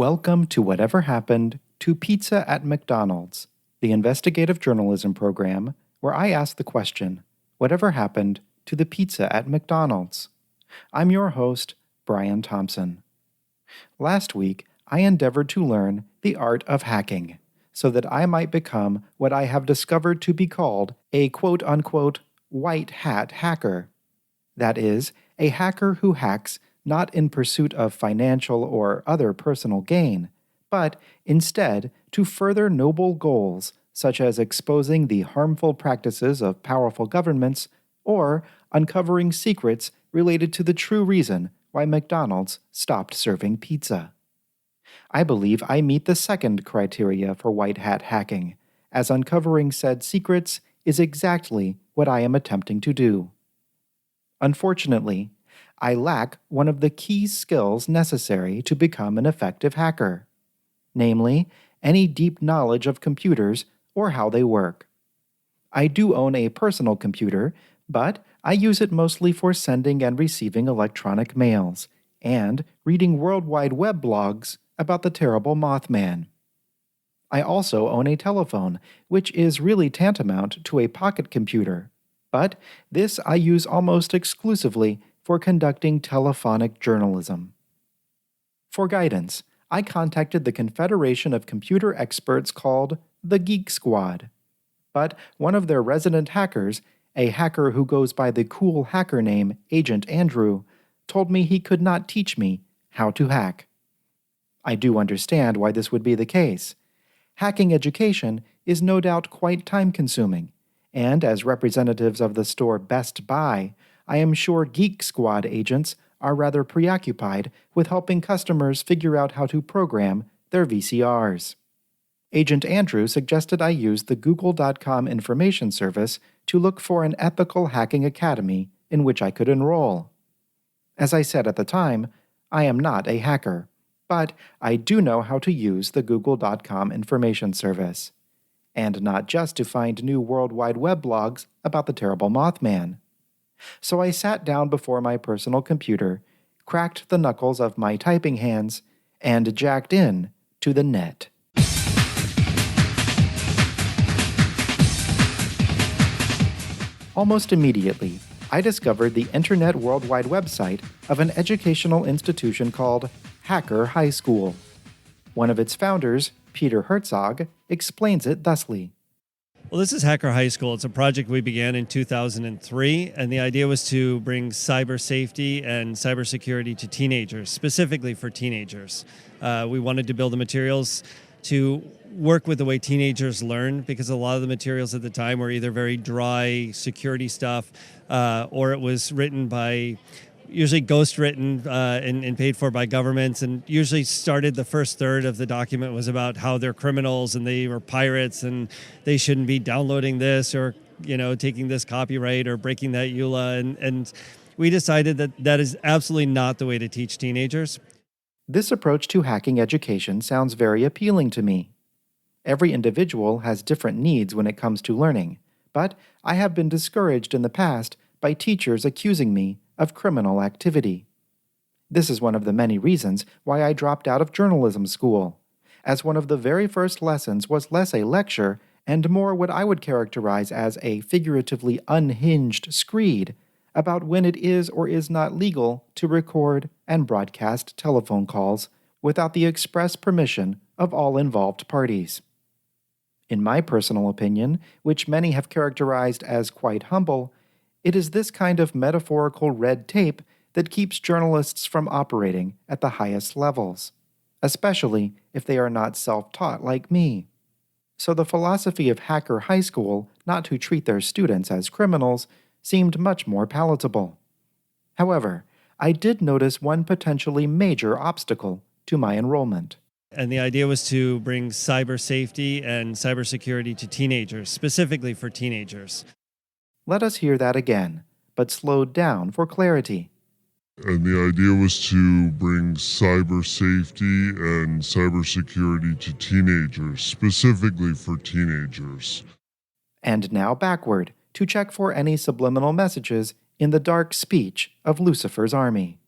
Welcome to Whatever Happened to Pizza at McDonald's, the investigative journalism program where I ask the question, whatever happened to the pizza at McDonald's? I'm your host, Brian Thompson. Last week, I endeavored to learn the art of hacking so that I might become what I have discovered to be called a quote-unquote white hat hacker. That is, a hacker who hacks not in pursuit of financial or other personal gain, but instead to further noble goals such as exposing the harmful practices of powerful governments or uncovering secrets related to the true reason why McDonald's stopped serving pizza. I believe I meet the second criteria for white hat hacking, as uncovering said secrets is exactly what I am attempting to do. Unfortunately, I lack one of the key skills necessary to become an effective hacker, namely, any deep knowledge of computers or how they work. I do own a personal computer, but I use it mostly for sending and receiving electronic mails and reading World Wide Web blogs about the terrible Mothman. I also own a telephone, which is really tantamount to a pocket computer, but this I use almost exclusively for conducting telephonic journalism. For guidance, I contacted the Confederation of Computer Experts called the Geek Squad. But one of their resident hackers, a hacker who goes by the cool hacker name Agent Andrew, told me he could not teach me how to hack. I do understand why this would be the case. Hacking education is no doubt quite time-consuming, and as representatives of the store Best Buy, I am sure Geek Squad agents are rather preoccupied with helping customers figure out how to program their VCRs. Agent Andrew suggested I use the Google.com information service to look for an ethical hacking academy in which I could enroll. As I said at the time, I am not a hacker, but I do know how to use the Google.com information service. And not just to find new World Wide Web blogs about the terrible Mothman. So I sat down before my personal computer, cracked the knuckles of my typing hands, and jacked in to the net. Almost immediately, I discovered the Internet World Wide website of an educational institution called Hacker High School. One of its founders, Peter Herzog, explains it thusly. Well, this is Hacker High School. It's a project we began in 2003, and the idea was to bring cyber safety and cybersecurity to teenagers, specifically for teenagers. We wanted to build the materials to work with the way teenagers learn, because a lot of the materials at the time were either very dry security stuff, or it was written by usually ghostwritten and paid for by governments, and usually started the first third of the document was about how they're criminals and they were pirates and they shouldn't be downloading this or taking this copyright or breaking that EULA. And we decided that that is absolutely not the way to teach teenagers. This approach to hacking education sounds very appealing to me. Every individual has different needs when it comes to learning, but I have been discouraged in the past by teachers accusing me of criminal activity. This is one of the many reasons why I dropped out of journalism school, as one of the very first lessons was less a lecture and more what I would characterize as a figuratively unhinged screed about when it is or is not legal to record and broadcast telephone calls without the express permission of all involved parties. In my personal opinion, which many have characterized as quite humble, it is this kind of metaphorical red tape that keeps journalists from operating at the highest levels, especially if they are not self-taught like me. So the philosophy of Hacker High School not to treat their students as criminals seemed much more palatable. However, I did notice one potentially major obstacle to my enrollment. And the idea was to bring cyber safety and cybersecurity to teenagers, specifically for teenagers. Let us hear that again, but slowed down for clarity. And the idea was to bring cyber safety and cybersecurity to teenagers, specifically for teenagers. And now backward to check for any subliminal messages in the dark speech of Lucifer's army.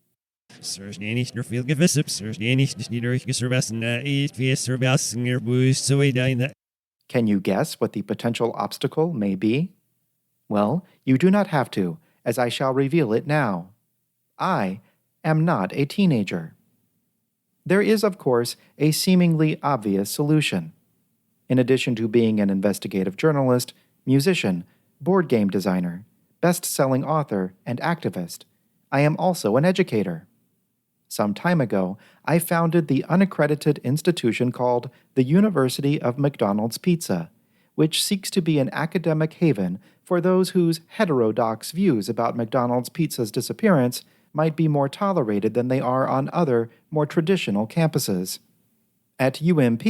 Can you guess what the potential obstacle may be? Well, you do not have to, as I shall reveal it now. I am not a teenager. There is, of course, a seemingly obvious solution. In addition to being an investigative journalist, musician, board game designer, best-selling author, and activist, I am also an educator. Some time ago, I founded the unaccredited institution called the University of McDonald's Pizza, which seeks to be an academic haven for those whose heterodox views about McDonald's Pizza's disappearance might be more tolerated than they are on other, more traditional campuses. At UMP,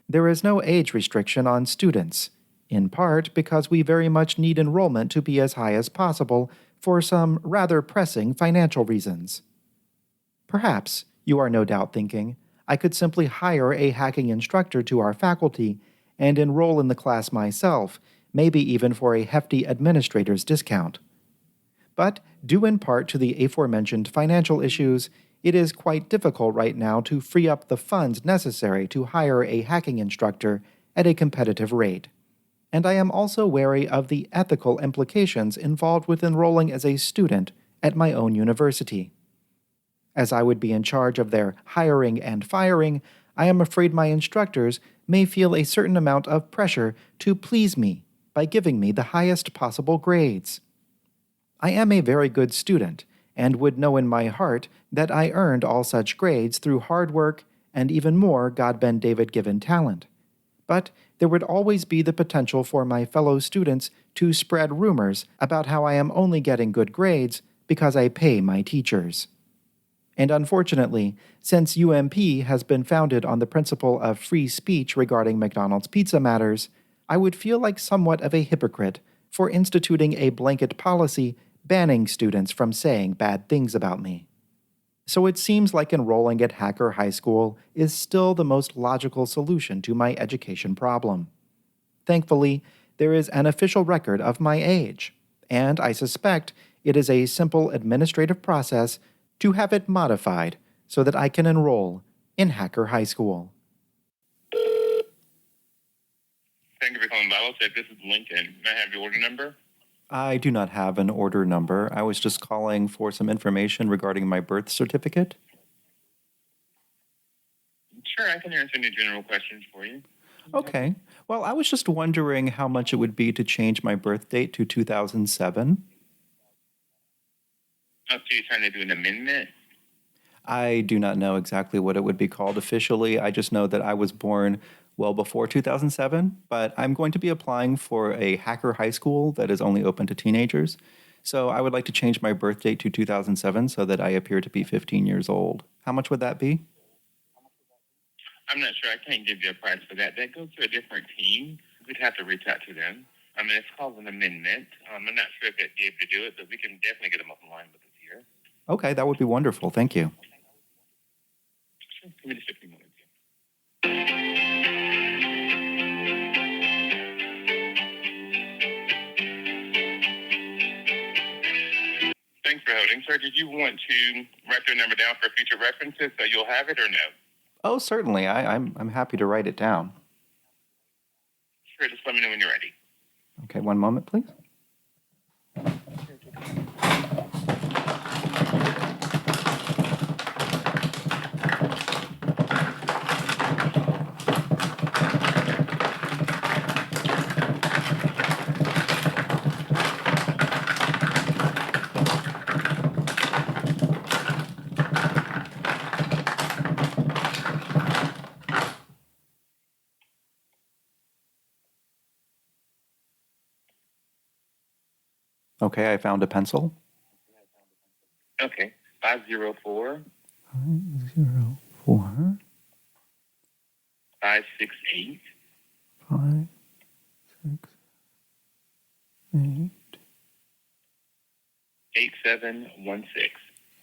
there is no age restriction on students, in part because we very much need enrollment to be as high as possible for some rather pressing financial reasons. Perhaps, you are no doubt thinking, I could simply hire a hacking instructor to our faculty and enroll in the class myself, maybe even for a hefty administrator's discount. But, due in part to the aforementioned financial issues, it is quite difficult right now to free up the funds necessary to hire a hacking instructor at a competitive rate. And I am also wary of the ethical implications involved with enrolling as a student at my own university. As I would be in charge of their hiring and firing, I am afraid my instructors may feel a certain amount of pressure to please me by giving me the highest possible grades. I am a very good student, and would know in my heart that I earned all such grades through hard work and even more God-Ben-David-given talent. But there would always be the potential for my fellow students to spread rumors about how I am only getting good grades because I pay my teachers. And unfortunately, since UMP has been founded on the principle of free speech regarding McDonald's pizza matters, I would feel like somewhat of a hypocrite for instituting a blanket policy banning students from saying bad things about me. So it seems like enrolling at Hacker High School is still the most logical solution to my education problem. Thankfully, there is an official record of my age, and I suspect it is a simple administrative process to have it modified so that I can enroll in Hacker High School. Thank you for calling BibleTech. This is Lincoln. May I have your order number? I do not have an order number. I was just calling for some information regarding my birth certificate. Sure, I can answer any general questions for you. Okay. Well, I was just wondering how much it would be to change my birth date to 2007. Oh, so you're trying to do an amendment? I do not know exactly what it would be called officially. I just know that I was born well before 2007, but I'm going to be applying for a hacker high school that is only open to teenagers. So I would like to change my birth date to 2007 so that I appear to be 15 years old. How much would that be? I'm not sure. I can't give you a price for that. That goes to a different team. We'd have to reach out to them. I mean, it's called an amendment. I'm not sure if they'd be able to do it, but we can definitely get them up in line with us here. Okay, that would be wonderful. Thank you. Sure. Give me just a few moments. Thanks for holding. Sir, did you want to write your number down for future references so you'll have it or no? Oh, certainly. I'm happy to write it down. Sure, just let me know when you're ready. Okay, one moment, please. Okay, I found a pencil. Okay, 504 504 568 568 8716.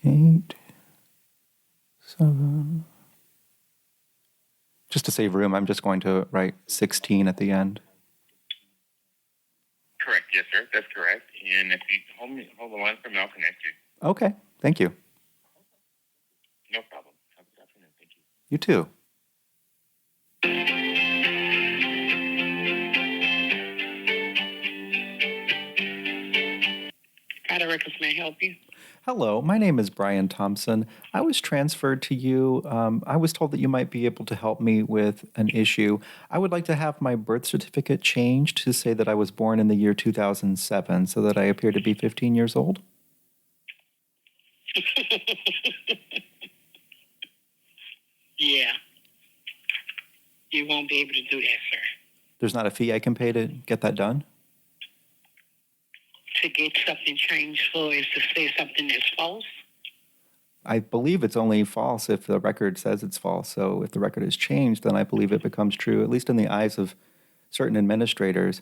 87. Just to save room, I'm just going to write 16 at the end. Correct, yes, sir. That's correct. And if you hold the line for me, I'll connect you. Okay, thank you. No problem. Have a good afternoon. Thank you. You too. Records may help you. Hello, my name is Brian Thompson. I was transferred to you. I was told that you might be able to help me with an issue. I would like to have my birth certificate changed to say that I was born in the year 2007 so that I appear to be 15 years old. Yeah. You won't be able to do that, sir. There's not a fee I can pay to get that done? To get something changed for is to say something is false. I believe it's only false if the record says it's false. So if the record is changed, then I believe it becomes true, at least in the eyes of certain administrators.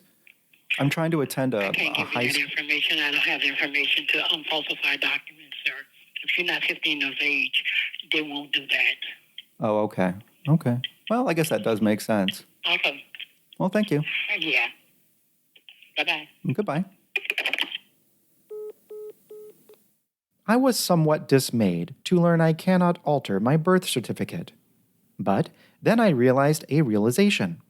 I'm trying to attend I a can't give high you that school. information. I don't have the information to falsify documents, sir. If you're not 15 years of age, they won't do that. Oh, okay. Okay. Well, I guess that does make sense. Awesome. Well, thank you. Yeah. Bye-bye. Goodbye. I was somewhat dismayed to learn I cannot alter my birth certificate. But then I realized a realization.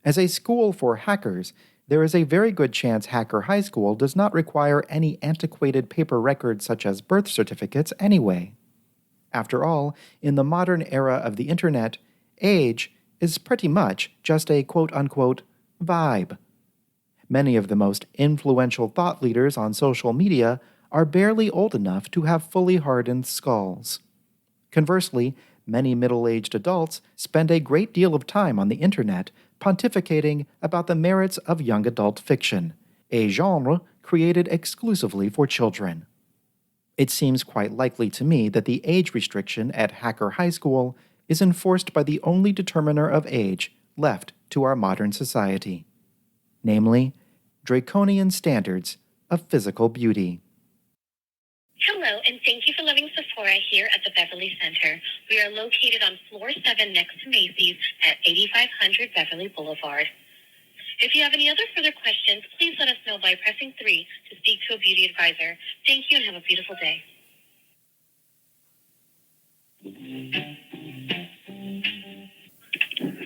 As a school for hackers, there is a very good chance Hacker High School does not require any antiquated paper records such as birth certificates anyway. After all, in the modern era of the internet, age is pretty much just a quote-unquote vibe. Many of the most influential thought leaders on social media are barely old enough to have fully hardened skulls. Conversely, many middle-aged adults spend a great deal of time on the internet pontificating about the merits of young adult fiction, a genre created exclusively for children. It seems quite likely to me that the age restriction at Hacker High School is enforced by the only determiner of age left to our modern society, namely, draconian standards of physical beauty. Hello, and thank you for loving Sephora here at the Beverly Center. We are located on floor 7 next to Macy's at 8500 Beverly Boulevard. If you have any other further questions, please let us know by pressing 3 to speak to a beauty advisor. Thank you and have a beautiful day.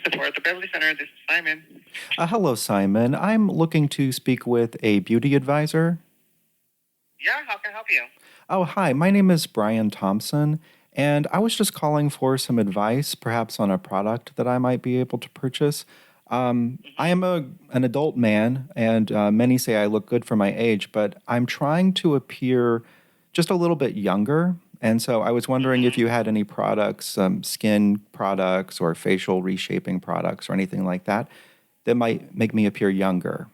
Sephora at the Beverly Center. This is Simon. Hello, Simon. I'm looking to speak with a beauty advisor. Yeah, how can I help you? Oh, hi. My name is Brian Thompson, and I was just calling for some advice, perhaps on a product that I might be able to purchase. I am an adult man, and many say I look good for my age, but I'm trying to appear just a little bit younger. And so I was wondering if you had any products, skin products or facial reshaping products or anything like that, that might make me appear younger.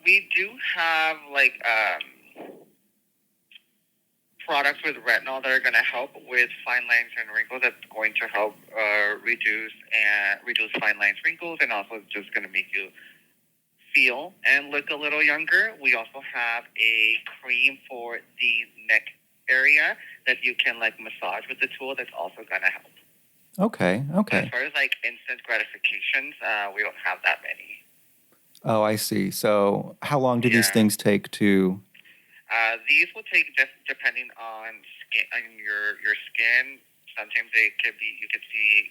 We do have products with retinol that are going to help with fine lines and wrinkles. That's going to help reduce fine lines, wrinkles, and also just going to make you feel and look a little younger. We also have a cream for the neck area that you can massage with the tool. That's also going to help. Okay. As far as instant gratifications, we don't have that many. Oh, I see. So how long do these things take to... These will take, just depending on your skin. Sometimes you could see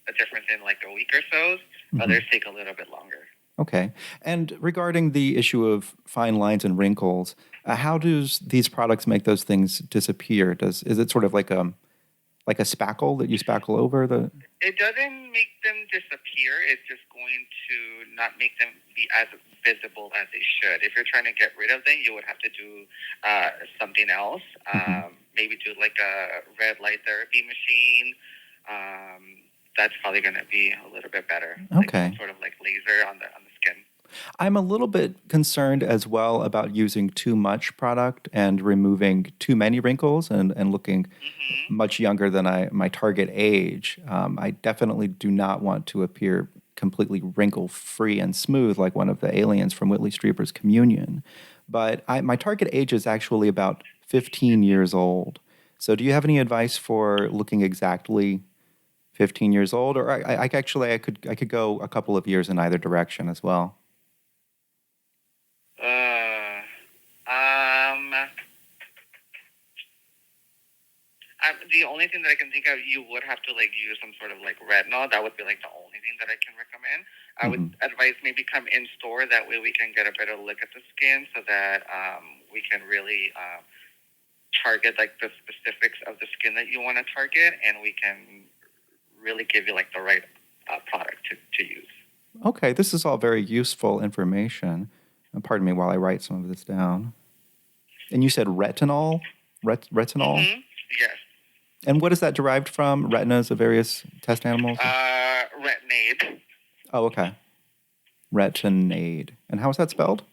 a difference in a week or so. Others take a little bit longer. Okay. And regarding the issue of fine lines and wrinkles, how does these products make those things disappear? Is it sort of like a spackle that you spackle over the... It doesn't make them disappear. It's just going to not make them be as visible as they should. If you're trying to get rid of them, you would have to do something else. Maybe do a red light therapy machine. That's probably going to be a little bit better. Okay. Sort of laser on the skin. I'm a little bit concerned as well about using too much product and removing too many wrinkles and looking much younger than my target age. I definitely do not want to appear completely wrinkle-free and smooth like one of the aliens from Whitley Strieber's Communion. But my target age is actually about 15 years old. So do you have any advice for looking exactly 15 years old? Or I could go a couple of years in either direction as well. The only thing that I can think of, you would have to use some sort of retinol. That would be the only thing that I can recommend. I would advise maybe come in store. That way we can get a better look at the skin, so that we can really target the specifics of the skin that you want to target, and we can really give you the right product to use. Okay, this is all very useful information. Pardon me while I write some of this down. And you said retinol? Retinol? Mm-hmm. Yes. And what is that derived from? Retinas of various test animals? Retinade. Oh, okay. Retinade. And how is that spelled?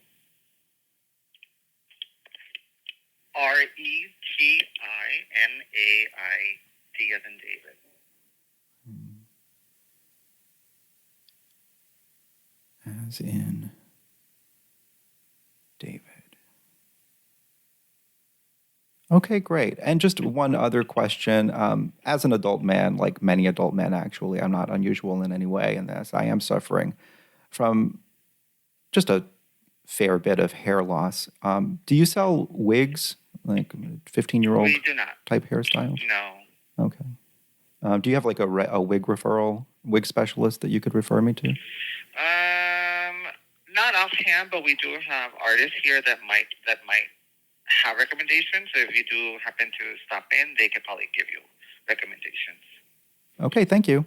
Retinaid as in David. As in David. Okay, great. And just one other question. As an adult man, like many adult men actually, I'm not unusual in any way in this. I am suffering from just a fair bit of hair loss. Do you sell wigs, like 15-year-old We do not. type hairstyles? No. Okay. Do you have a wig specialist that you could refer me to? Not offhand, but we do have artists here that might have recommendations. So if you do happen to stop in, they could probably give you recommendations. Okay, thank you.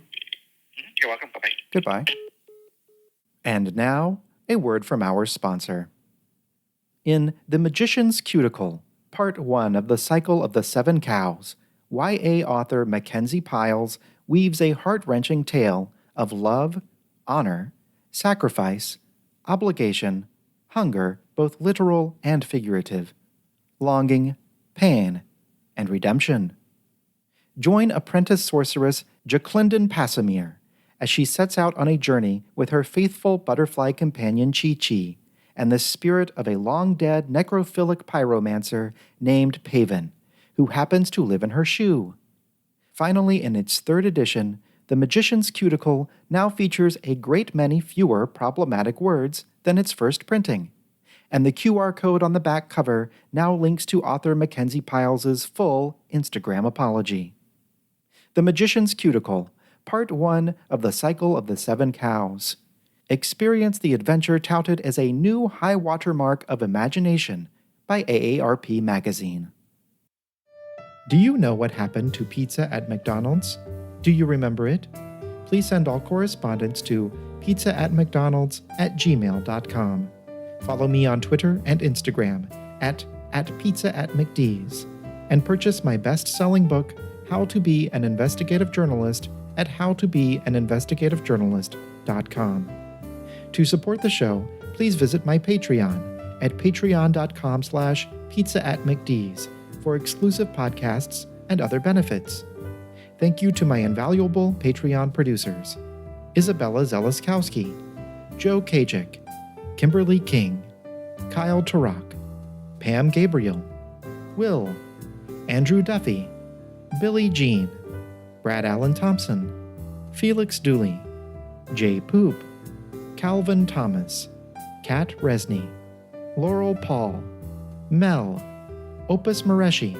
You're welcome. Bye-bye. Goodbye. And now, a word from our sponsor. In The Magician's Cuticle, Part 1 of the Cycle of the Seven Cows, YA author Mackenzie Piles weaves a heart-wrenching tale of love, honor, sacrifice, obligation, hunger, both literal and figurative, longing, pain, and redemption. Join apprentice sorceress Jaclindon Passamere as she sets out on a journey with her faithful butterfly companion Chi-Chi and the spirit of a long-dead necrophilic pyromancer named Paven, who happens to live in her shoe. Finally, in its third edition, The Magician's Cuticle now features a great many fewer problematic words than its first printing, and the QR code on the back cover now links to author Mackenzie Piles' full Instagram apology. The Magician's Cuticle, Part 1 of the Cycle of the Seven Cows. Experience the adventure touted as a new high watermark of imagination by AARP Magazine. Do you know what happened to pizza at McDonald's? Do you remember it? Please send all correspondence to pizza@mcdonalds@gmail.com. Follow me on Twitter and Instagram at pizza@mcd's, and purchase my best-selling book, How to Be an Investigative Journalist, at howtobeaninvestigativejournalist.com. To support the show, please visit my Patreon at patreon.com/pizza@mcd's for exclusive podcasts and other benefits. Thank you to my invaluable Patreon producers, Isabella Zeliskowski, Joe Kajik, Kimberly King, Kyle Turok, Pam Gabriel, Will, Andrew Duffy, Billy Jean, Brad Allen Thompson, Felix Dooley, Jay Poop, Calvin Thomas, Kat Resney, Laurel Paul, Mel, Opus Mareshi,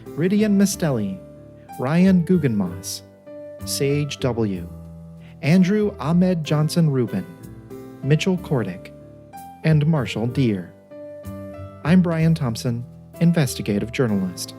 Ridian Mistelli, Ryan Guggenmoss, Sage W., Andrew Ahmed Johnson Rubin, Mitchell Kordick, and Marshall Deere. I'm Brian Thompson, investigative journalist.